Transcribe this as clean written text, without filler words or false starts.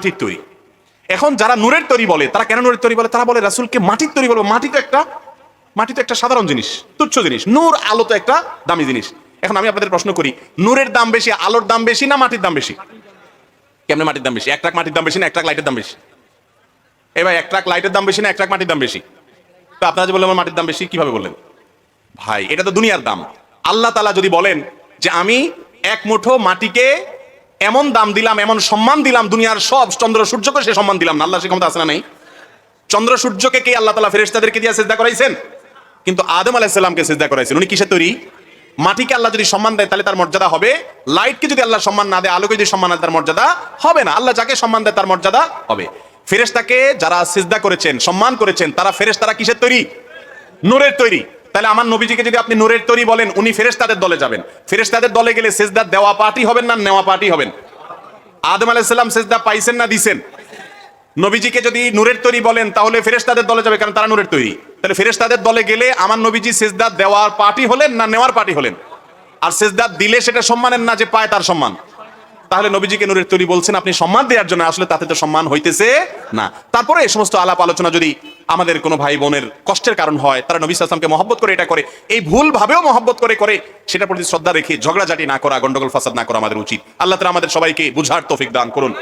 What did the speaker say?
মাটির তৈরি। এখন যারা নূরের তৈরি বলে তারা কেন নূরের তৈরি বলে? তারা বলে রাসূলকে মাটির তৈরি বলবো। মাটি তো একটা সাধারণ জিনিস, তুচ্ছ জিনিস। নূর আলো তো একটা দামি জিনিস। এখন আমি আপনাদের প্রশ্ন করি, নূরের দাম বেশি, আলোর দাম বেশি না মাটির দাম বেশি? কেমনে মাটির দাম বেশি? এক ট্রাক মাটির দাম বেশি না এক ট্রাক লাইটের দাম বেশি? এবার এক ট্রাক লাইটের দাম বেশি না এক ট্রাক মাটির দাম বেশি? তো আপনারা যে বললেন আমার মাটির দাম বেশি, কিভাবে বললেন ভাই? এটা তো দুনিয়ার দাম। আল্লাহ তাআলা যদি বলেন যে আমি এক মুঠো মাটিকে এমন দাম দিলাম, এমন সম্মান দিলাম, দুনিয়ার সব চন্দ্র সূর্যকে সে সম্মান দিলাম না, আল্লাহ সে ক্ষমতা আছে না নাই? চন্দ্র সূর্যকে কে আল্লাহ তাআলা ফেরেশতাদেরকে দিয়ে সিজদা করাইছেন? কিন্তু আদম আলাইহিস সালামকে সিজদা করাইছেন। উনি কিসের তৈরি? মাটিকে আল্লাহ যদি সম্মান দেয় তাহলে তার মর্যাদা হবে। লাইটকে যদি আল্লাহ সম্মান না দেয়, আলোকে যদি সম্মান না দেয়, তার মর্যাদা হবে না। আল্লাহ যাকে সম্মান দেয় তার মর্যাদা হবে। ফেরেশতাকে যারা সিজদা করেছেন, সম্মান করেছেন, তারা ফেরেশতারা কিসের তৈরি? নূরের তৈরি। তাহলে আমার নবীজিকে যদি আপনি নূরের তৈরি বলেন, উনি ফেরেশতাদের দলে যাবেন। ফেরেশতাদের দলে গেলে সিজদা দেওয়া পার্টি হবেন না নেওয়া পার্টি হবেন? আদম আলাইহিস সালাম সিজদা পাইছেন না দিছেন? নবীজিকে যদি নূরের তৈরি বলেন তাহলে ফেরেশতাদের দলে যাবে, কারণ তারা নূরের তৈরি। তাহলে ফেরেশতাদের দলে গেলে আমার নবীজি সিজদা দেওয়ার পার্টি হলেন না নেওয়ার পার্টি হলেন? আর সিজদা দিলে সেটা সম্মানের না, যে পায় তার সম্মান। তাহলে নবীজিকে নূরের তৈরি বলছেন আপনি সম্মান দেওয়ার জন্য, আসলে তাতে তো সম্মান হইতেছে না। তারপরে এই সমস্ত আলাপ আলোচনা যদি আমাদের কোনো ভাই বোনের কষ্টের কারণ হয়, তারা নবী সাল্লাল্লাহু আলাইহি ওয়াসাল্লামকে মহব্বত করে এটা করে, এই ভুল ভাবেও মহব্বত করে সেটার প্রতি শ্রদ্ধা রেখে ঝগড়াঝাটি না করা, গন্ডগোল ফাসাদ না করা আমাদের উচিত। আল্লাহ তাআলা আমাদের সবাইকে বুঝার তৌফিক দান করুন।